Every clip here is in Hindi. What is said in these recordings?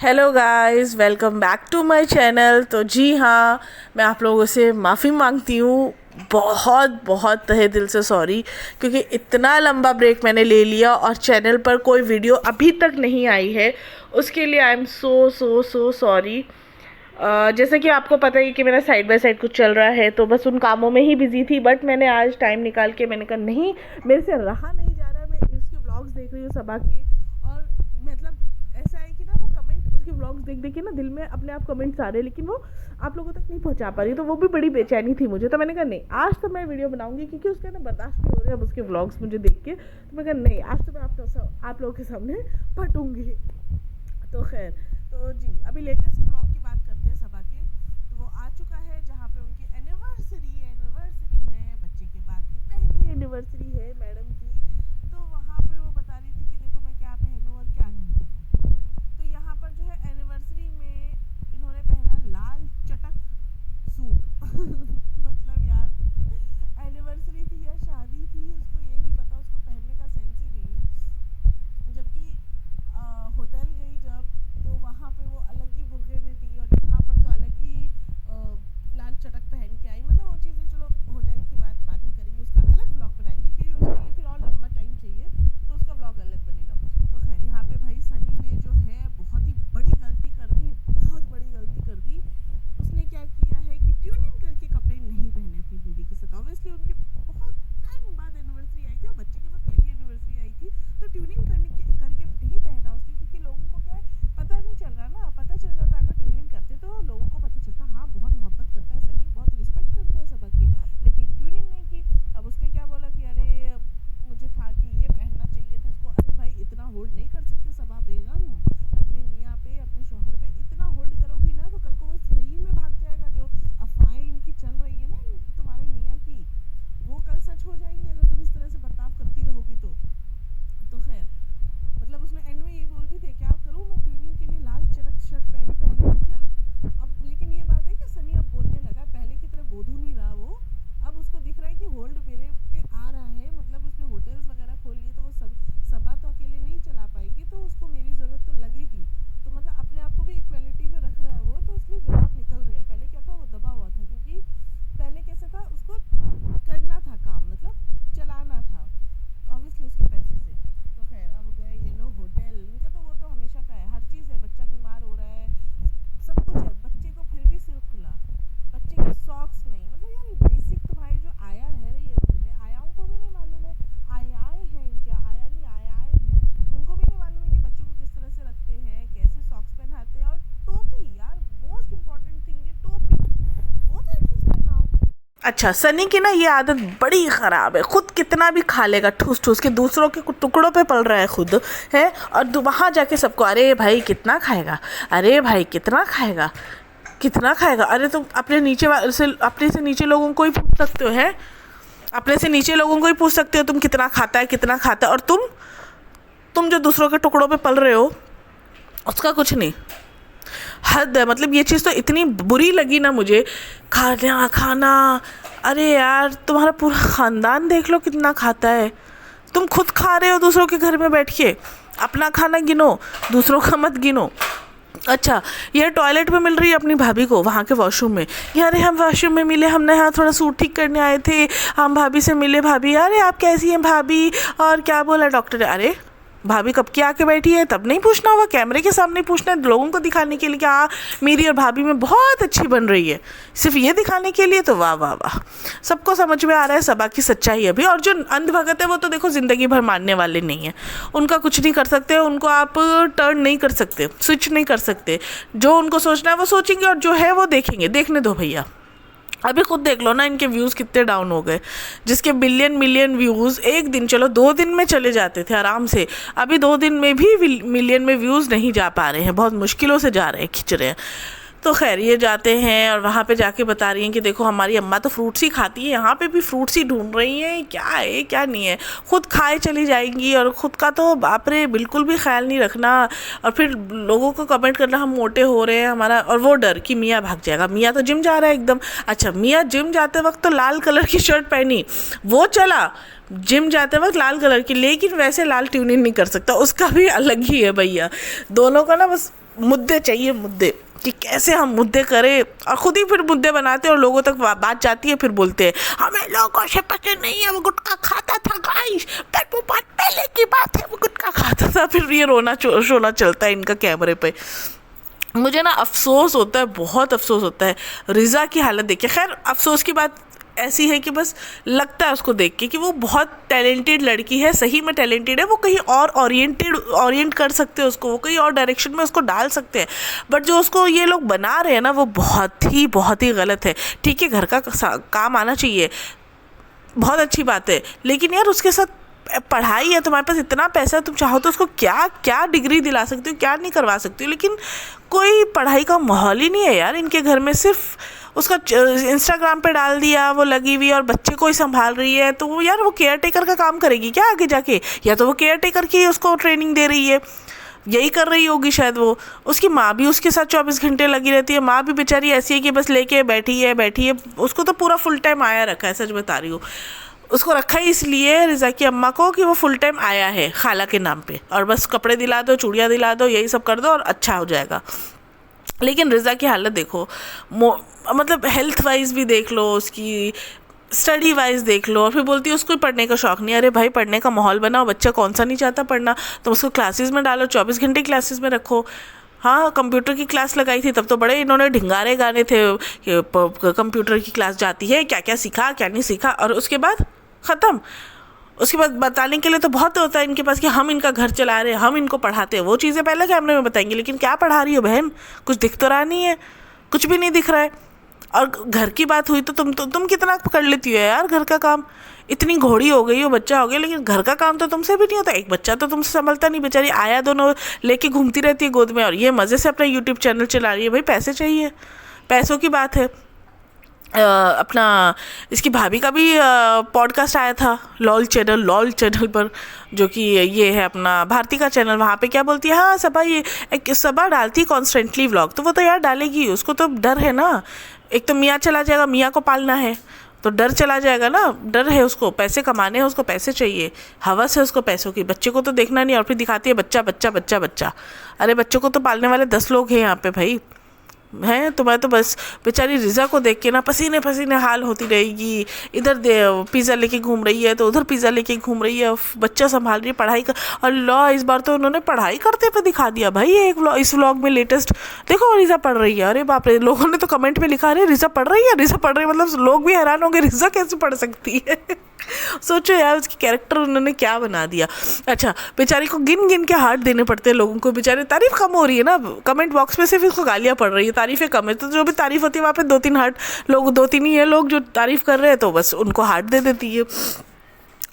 Hello guys, welcome back to my channel. तो जी हाँ, मैं आप लोगों से माफ़ी मांगती हूँ, बहुत बहुत तहे दिल से सॉरी, क्योंकि इतना लंबा ब्रेक मैंने ले लिया और चैनल पर कोई वीडियो अभी तक नहीं आई है। उसके लिए I am so so so sorry. जैसे कि आपको पता ही कि मेरा साइड बाय साइड कुछ चल रहा है, तो बस उन कामों में ही बिजी थी। बट मैंने आज टाइम निकाल के मैंने कहा नहीं, मेरे से रहा नहीं जा रहा। मैं इसके व्लॉग्स देख रही हूँ सबा के, और मतलब ऐसा है कि ना वो कमेंट उसके व्लॉग्स देख देख के ना दिल में अपने आप कमेंट्स आ रहे हैं, लेकिन वो आप लोगों तक नहीं पहुंचा पा रही, तो वो भी बड़ी बेचैनी थी मुझे। तो मैंने कहा नहीं, आज तो मैं वीडियो बनाऊंगी, क्योंकि उसका ना बर्दाश्त नहीं हो रहा है अब उसके व्लॉग्स मुझे देख के। तो मैं कहा नहीं, आज तो मैं आप लोगों के सामने फटूंगी। तो खैर, तो जी अभी लेटेस्ट व्लॉग की बात करते हैं सबा के। तो वो आ चुका है जहाँ पे उनकी एनिवर्सरी है, बच्चे के बाद की पहली एनिवर्सरी है मैडम की। तो वहाँ पर वो बता रही थी कि देखो मैं क्या पहनूँ और क्या नहीं पहनूँ। तो यहाँ पर जो है एनिवर्सरी में इन्होंने पहना लाल चटक सूट मतलब यार, एनिवर्सरी थी या शादी थी, उसको ये नहीं पता, उसको पहनने का सेंस ही नहीं है। जबकि होटल गई जब, तो वहाँ पे वो अलग ही बुर्के में थी, और यहाँ पर तो अलग ही लाल चटक पहन के आई। मतलब वो चीज़ें चलो होटल की बात बाद में करेंगे, उसका अलग ब्लॉग बनाएंगे, क्योंकि उसके लिए फिर और लंबा टाइम चाहिए, तो उसका ब्लॉग अलग बनेगा। तो खैर, यहाँ पे भाई सनी ने जो है बहुत ही बड़ी गलती कर दी, बहुत बड़ी गलती कर दी। उसने क्या किया है कि ट्यूनिंग करके कपड़े नहीं पहने अपनी बीवी के साथ। ऑब्वियसली उनके बहुत टाइम बाद एनिवर्सरी आई थी, और बच्चे के बाद पहली एनिवर्सरी आई थी, तो ट्यूनिंग करके नहीं पहना उसने, क्योंकि लोगों को क्या है पता नहीं चल रहा ना। पता चल जाता अगर ट्यूनिंग करते तो लोगों को पता चलता, हाँ बहुत मोहब्बत करता है सनी, बहुत रिस्पेक्ट करता है सबा की। लेकिन ट्यूनिंग नहीं की। अब उसने क्या बोला कि अरे मुझे था कि ये पहनना चाहिए था इसको। अरे भाई, इतना होल्ड नहीं कर सकते सबा बेगम अपने मियाँ पे, अपने शौहर पे। इतना होल्ड करोगी ना तो कल को वो सही में भाग जाएगा। जो अफवाहें इनकी चल रही है ना तुम्हारे मियाँ की, वो कल सच हो जाएंगी अगर तुम इस तरह से बर्ताव करती रहोगी तो खैर, मतलब उसने एंड में ये बोल भी दिया, क्या करूँ मैं ट्यूनिंग के लिए लाल चटक शर्ट पहनूँ क्या। अब लेकिन ये बात है कि सनी अब बोलने लगा, पहले की तरह बोधू नहीं रहा वो। अब उसको दिख रहा है कि होल्ड मेरे पे आ रहा है, मतलब उसने होटल्स वगैरह खोल लिए, तो वो सबा तो अकेले नहीं चला पाएगी, तो उसको मेरी ज़रूरत तो लगेगी। तो मतलब अपने आप को भी इक्वलिटी पे रख रहा है वो, तो इसलिए जवाब निकल रहे हैं। पहले क्या था, वो दबा हुआ था, क्योंकि पहले कैसा था, उसको करना था काम, मतलब चलाना था ऑब्वियसली उसके पैसे से। तो खैर, अब गए ये लोग होटल, इनका तो वो तो हमेशा का है, हर चीज़ है। बच्चा बीमार हो रहा है, सब कुछ है, बच्चे को फिर भी सिर खुला, बच्चे के सॉक्स नहीं। मतलब यार, ये बेसिक तो भाई जो आया रह रही है घर में, आयाओं को भी नहीं मालूम है। आयाएँ हैं इनके, आया नहीं आयाएँ हैं, उनको भी नहीं मालूम है कि बच्चों को किस तरह से रखते हैं, कैसे सॉक्स पहनाते हैं। और टोपी, यार मोस्ट इम्पॉर्टेंट थिंग है टोपी, वो तो एटलीस्ट पहनाओ। अच्छा, सनी की ना ये आदत बड़ी ख़राब है, खुद कितना भी खा लेगा ठूस ठूस के, दूसरों के टुकड़ों पे पल रहा है खुद है, और वहाँ जाके सबको अरे भाई कितना खाएगा, अरे भाई कितना खाएगा, कितना खाएगा। अरे तुम अपने अपने से नीचे लोगों को ही पूछ सकते हो, है अपने से नीचे लोगों को ही पूछ सकते हो तुम कितना खाता है, कितना खाता है। और तुम जो दूसरों के टुकड़ों पे पल रहे हो उसका कुछ नहीं। हद है, मतलब ये चीज़ तो इतनी बुरी लगी ना मुझे, खाना। अरे यार, तुम्हारा पूरा ख़ानदान देख लो कितना खाता है, तुम खुद खा रहे हो दूसरों के घर में बैठ के। अपना खाना गिनो, दूसरों का मत गिनो। अच्छा, ये टॉयलेट में मिल रही है अपनी भाभी को वहाँ के वॉशरूम में, यार हम वॉशरूम में मिले, हमने यहाँ थोड़ा सूट ठीक करने आए थे, हम भाभी से मिले, भाभी अरे आप कैसी हैं भाभी, और क्या बोला डॉक्टर ने। अरे भाभी कब की आके बैठी है, तब नहीं पूछना होगा, कैमरे के सामने पूछना है लोगों को दिखाने के लिए कि हाँ मेरी और भाभी में बहुत अच्छी बन रही है, सिर्फ ये दिखाने के लिए। तो वाह वाह वाह, सबको समझ में आ रहा है सबा की सच्चाई अभी। और जो अंधभगत है वो तो देखो ज़िंदगी भर मानने वाले नहीं है, उनका कुछ नहीं कर सकते, उनको आप टर्न नहीं कर सकते, स्विच नहीं कर सकते। जो उनको सोचना है वो सोचेंगे, और जो है वो देखेंगे। देखने दो भैया, अभी खुद देख लो ना इनके व्यूज़ कितने डाउन हो गए। जिसके मिलियन व्यूज़ एक दिन, चलो 2 दिन में चले जाते थे आराम से, अभी 2 दिन में भी मिलियन में व्यूज़ नहीं जा पा रहे हैं, बहुत मुश्किलों से जा रहे हैं, खिंच रहे हैं। तो खैर, ये जाते हैं और वहाँ पे जाके बता रही हैं कि देखो हमारी अम्मा तो फ्रूट्स ही खाती है, यहाँ पे भी फ्रूट्स ही ढूंढ रही हैं, क्या है क्या नहीं है, खुद खाए चली जाएंगी, और खुद का तो बाप रे बिल्कुल भी ख्याल नहीं रखना। और फिर लोगों को कमेंट करना हम मोटे हो रहे हैं हमारा, और वो डर कि मियाँ भाग जाएगा। मियाँ तो जिम जा रहा है एकदम। अच्छा, मियाँ जिम जाते वक्त तो लाल कलर की शर्ट पहनी, वो चला जिम जाते वक्त लाल कलर की, लेकिन वैसे लाल ट्यूनिंग नहीं कर सकता, उसका भी अलग ही है भैया। दोनों का ना बस मुद्दे चाहिए, मुद्दे, कि कैसे हम मुद्दे करें, और खुद ही फिर मुद्दे बनाते हैं और लोगों तक बात जाती है, फिर बोलते हैं हमें लोगों से पसंद नहीं है, वो गुटखा खाता था गाइस, पर वो बात पहले की बात है, वो गुटखा खाता था। फिर ये रोना शोना चलता है इनका कैमरे पे। मुझे ना अफसोस होता है, बहुत अफसोस होता है रिज़ा की हालत देख के। खैर अफसोस की बात ऐसी है कि बस लगता है उसको देख के कि वो बहुत टैलेंटेड लड़की है, सही में टैलेंटेड है, वो कहीं और ओरिएंट कर सकते हैं उसको, वो कहीं और डायरेक्शन में उसको डाल सकते हैं, बट जो उसको ये लोग बना रहे हैं ना वो बहुत ही गलत है। ठीक है, घर का काम आना चाहिए, बहुत अच्छी बात है, लेकिन यार उसके साथ पढ़ाई है, तुम्हारे पास इतना पैसा है, तुम चाहो तो उसको क्या क्या डिग्री दिला सकती हो, क्या नहीं करवा सकती हो, लेकिन कोई पढ़ाई का माहौल ही नहीं है यार इनके घर में। सिर्फ उसका इंस्टाग्राम पे डाल दिया, वो लगी हुई और बच्चे को ही संभाल रही है, तो वो यार वो केयर टेकर का काम करेगी क्या आगे जाके? या तो वो केयर टेकर की उसको ट्रेनिंग दे रही है, यही कर रही होगी शायद वो। उसकी माँ भी उसके साथ 24 घंटे लगी रहती है, माँ भी बेचारी ऐसी है कि बस लेके बैठी है। उसको तो पूरा फुल टाइम आया रखा है, सच बता रही हूँ। उसको रखा ही इसलिए रिज़ा की अम्मा को कि वो फुल टाइम आया है खाला के नाम पे, और बस कपड़े दिला दो, चूड़ियाँ दिला दो, यही सब कर दो और अच्छा हो जाएगा। लेकिन रिज़ा की हालत देखो, मतलब हेल्थ वाइज भी देख लो, उसकी स्टडी वाइज देख लो, और फिर बोलती है उसको पढ़ने का शौक़ नहीं। अरे भाई पढ़ने का माहौल बनाओ, बच्चा कौन सा नहीं चाहता पढ़ना, तो उसको क्लासेस में डालो, 24 घंटे क्लासेस में रखो। हाँ, कंप्यूटर की क्लास लगाई थी तब तो बड़े इन्होंने ढिंगारे गाने थे कि कंप्यूटर की क्लास जाती है, क्या क्या सीखा क्या नहीं सीखा, और उसके बाद ख़त्म। उसके बाद बताने के लिए तो बहुत होता है इनके पास कि हम इनका घर चला रहे हैं, हम इनको पढ़ाते हैं, वो चीज़ें पहले कैमरे में बताएंगे, लेकिन क्या पढ़ा रही हो बहन, कुछ दिख तो रहा नहीं है, कुछ भी नहीं दिख रहा है। और घर की बात हुई तो तुम कितना कर लेती हो यार घर का काम, इतनी घोड़ी हो गई हो, बच्चा हो गया, लेकिन घर का काम तो तुमसे भी नहीं होता। एक बच्चा तो तुमसे संभलता नहीं, बेचारी आया दोनों लेके घूमती रहती है गोद में, और ये मज़े से अपना यूट्यूब चैनल चला रही है। भाई पैसे चाहिए, पैसों की बात है। अपना इसकी भाभी का भी पॉडकास्ट आया था लॉल चैनल पर, जो कि ये है अपना भारती का चैनल। वहाँ पे क्या बोलती है, हाँ सबा ये एक सबा डालती है कॉन्स्टेंटली व्लॉग, तो वो तो यार डालेगी, उसको तो डर है ना। एक तो मियाँ चला जाएगा, मियाँ को पालना है तो डर चला जाएगा ना, डर है उसको, पैसे कमाने हैं उसको, पैसे चाहिए, हवस है उसको पैसों की। बच्चे को तो देखना नहीं, और फिर दिखाती है बच्चा बच्चा बच्चा बच्चा। अरे बच्चों को तो पालने वाले 10 लोग हैं यहाँ पे भाई, हैं। तो मैं तो बस बेचारी रिज़ा को देख के ना पसीने पसीने हाल होती रहेगी। इधर पिज़्ज़ा लेके घूम रही है तो उधर पिज़्ज़ा लेके घूम रही है, बच्चा संभाल रही है, पढ़ाई कर। और लॉ इस बार तो उन्होंने पढ़ाई करते हुए दिखा दिया भाई। एक इस व्लॉग में लेटेस्ट देखो, रिज़ा पढ़ रही है। अरे बाप रे, लोगों ने तो कमेंट में लिखा, अरे रिज़ा पढ़ रही है, रिज़ा पढ़ रही है, मतलब लोग भी हैरान होंगे रिज़ा कैसे पढ़ सकती है। सोचो यार उसकी कैरेक्टर उन्होंने क्या बना दिया। अच्छा, बेचारी को गिन गिन के हार्ट देने पड़ते हैं लोगों को, बेचारे तारीफ कम हो रही है ना, कमेंट बॉक्स में सिर्फ उसको गालियाँ पड़ रही है, तारीफें कम है। तो जो भी तारीफ होती है वहाँ पे 2-3 हार्ट, लोग 2-3 ही है लोग जो तारीफ कर रहे हैं, तो बस उनको हार्ट दे देती है।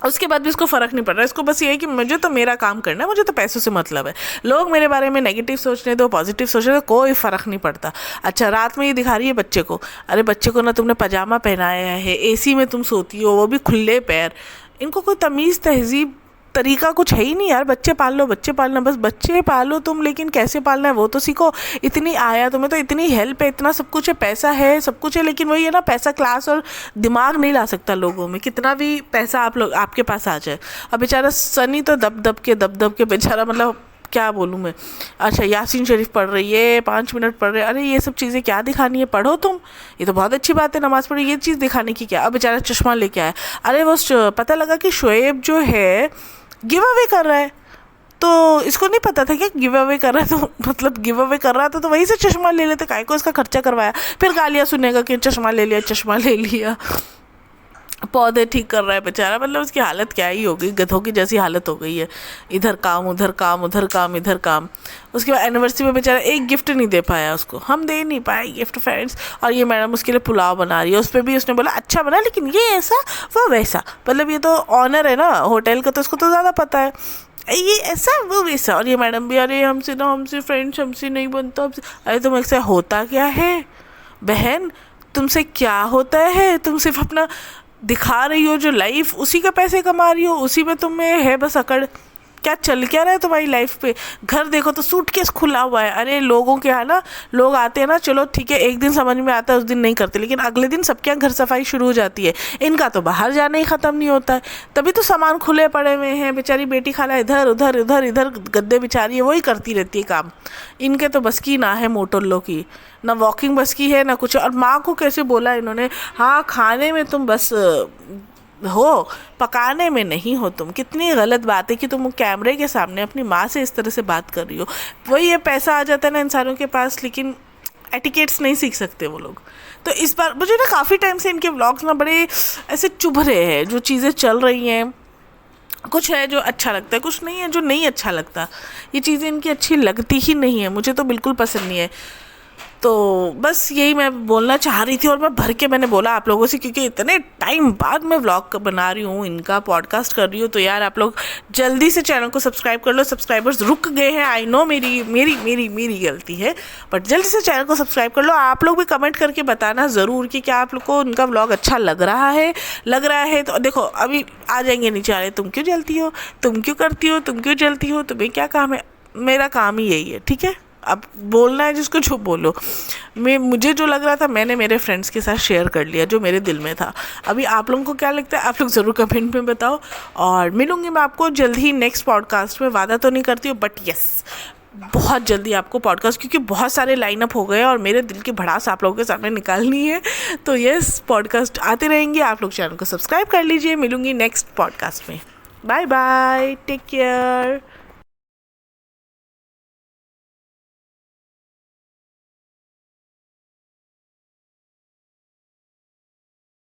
उसके बाद भी इसको फ़र्क नहीं पड़ रहा, इसको बस ये है कि मुझे तो मेरा काम करना है, मुझे तो पैसों से मतलब है। लोग मेरे बारे में नेगेटिव सोचने दो, पॉजिटिव सोचने दो, कोई फ़र्क नहीं पड़ता। अच्छा, रात में ये दिखा रही है बच्चे को, अरे बच्चे को ना तुमने पजामा पहनाया है, एसी में तुम सोती हो, वो भी खुले पैर। इनको कोई तमीज़ तहज़ीब तरीका कुछ है ही नहीं यार। बच्चे पाल लो, बच्चे पालना, बस बच्चे पालो तुम, लेकिन कैसे पालना है वो तो सीखो। इतनी आया तुम्हें तो, इतनी हेल्प है, इतना सब कुछ है, पैसा है, सब कुछ है, लेकिन वही है ना, पैसा क्लास और दिमाग नहीं ला सकता लोगों में, कितना भी पैसा आप लोग आपके पास आ जाए। अब बेचारा सनी तो दब दब के बेचारा, मतलब क्या बोलूँ मैं। अच्छा, यासीन शरीफ पढ़ रही है, 5 मिनट पढ़ रहे, अरे ये सब चीज़ें क्या दिखानी है, पढ़ो तुम, ये तो बहुत अच्छी बात है, नमाज़ पढ़ो, ये चीज़ दिखाने की क्या। अब बेचारा चश्मा लेके आया। अरे वो पता लगा कि शोएब जो है गिव अवे कर रहा है, तो इसको नहीं पता था कि गिव अवे कर रहा है, तो मतलब गिव अवे कर रहा था तो वहीं से चश्मा ले लेते, काहे को इसका खर्चा करवाया। फिर गालियाँ सुनेगा कि चश्मा ले लिया। पौधे ठीक कर रहा है बेचारा, मतलब उसकी हालत क्या ही हो गई, गधों की जैसी हालत हो गई है। इधर काम उधर काम, उधर काम इधर काम। उसके बाद एनिवर्सरी में बेचारा एक गिफ्ट नहीं दे पाया उसको, हम दे नहीं पाए गिफ्ट फ्रेंड्स। और ये मैडम उसके लिए पुलाव बना रही है, उस पर भी उसने बोला अच्छा बना, लेकिन ये ऐसा वो वैसा, मतलब ये तो ऑनर है ना होटल का, तो उसको तो ज़्यादा पता है, ये ऐसा वो वैसा। और ये मैडम भी, अरे हमसे फ्रेंड्स हमसे नहीं बनता, अरे तुम ऐसा होता क्या है बहन, तुमसे क्या होता है, तुम सिर्फ अपना दिखा रही हो जो लाइफ, उसी का पैसे कमा रही हो, उसी में तुम्हें है बस अकड़। क्या चल क्या रहा है तुम्हारी लाइफ पे? घर देखो तो सूटकेस खुला हुआ है। अरे लोगों के यहाँ ना, लोग आते हैं ना, चलो ठीक है एक दिन समझ में आता है, उस दिन नहीं करते, लेकिन अगले दिन सबके यहाँ घर सफाई शुरू हो जाती है। इनका तो बाहर जाना ही ख़त्म नहीं होता है, तभी तो सामान खुले पड़े हुए हैं। बेचारी बेटी खाला इधर उधर इधर इधर गद्दे बिचारी है, वही करती रहती है काम। इनके तो बस की ना है मोटल्लो की, ना वॉकिंग बस की है ना कुछ। और माँ को कैसे बोला इन्होंने, हाँ खाने में तुम बस हो, पकाने में नहीं हो तुम। कितनी गलत बात है कि तुम कैमरे के सामने अपनी माँ से इस तरह से बात कर रही हो। वही ये पैसा आ जाता है ना इंसानों के पास, लेकिन एटिकेट्स नहीं सीख सकते वो लोग। तो इस बार मुझे ना काफ़ी टाइम से इनके व्लॉग्स ना बड़े ऐसे चुभ रहे हैं। जो चीज़ें चल रही हैं, कुछ है जो अच्छा लगता है, कुछ नहीं है जो नहीं अच्छा लगता। ये चीज़ें इनकी अच्छी लगती ही नहीं है, मुझे तो बिल्कुल पसंद नहीं है। तो बस यही मैं बोलना चाह रही थी, और मैं भर के मैंने बोला आप लोगों से, क्योंकि इतने टाइम बाद मैं व्लॉग बना रही हूँ, इनका पॉडकास्ट कर रही हूँ। तो यार आप लोग जल्दी से चैनल को सब्सक्राइब कर लो। सब्सक्राइबर्स रुक गए हैं, आई नो मेरी मेरी मेरी मेरी गलती है, बट जल्दी से चैनल को सब्सक्राइब कर लो। आप लोग भी कमेंट करके बताना ज़रूर कि क्या आप लोग को उनका व्लॉग अच्छा लग रहा है। तो देखो अभी आ जाएंगे नीचे वाले, तुम क्यों जलती हो, तुम क्यों करती हो, तुम क्यों जलती हो, तुम्हें क्या काम है। मेरा काम ही यही है, ठीक है। अब बोलना है जिसको जो बोलो। मुझे जो लग रहा था मैंने मेरे फ्रेंड्स के साथ शेयर कर लिया, जो मेरे दिल में था। अभी आप लोगों को क्या लगता है, आप लोग ज़रूर कमेंट में बताओ। और मिलूँगी मैं आपको जल्द ही नेक्स्ट पॉडकास्ट में। वादा तो नहीं करती हूँ, बट यस बहुत जल्दी आपको पॉडकास्ट, क्योंकि बहुत सारे लाइनअप हो गए और मेरे दिल की भड़ास आप लोगों के सामने निकालनी है। तो यस पॉडकास्ट आते रहेंगे, आप लोग चैनल को सब्सक्राइब कर लीजिए। मिलूँगी नेक्स्ट पॉडकास्ट में। Bye bye, take care.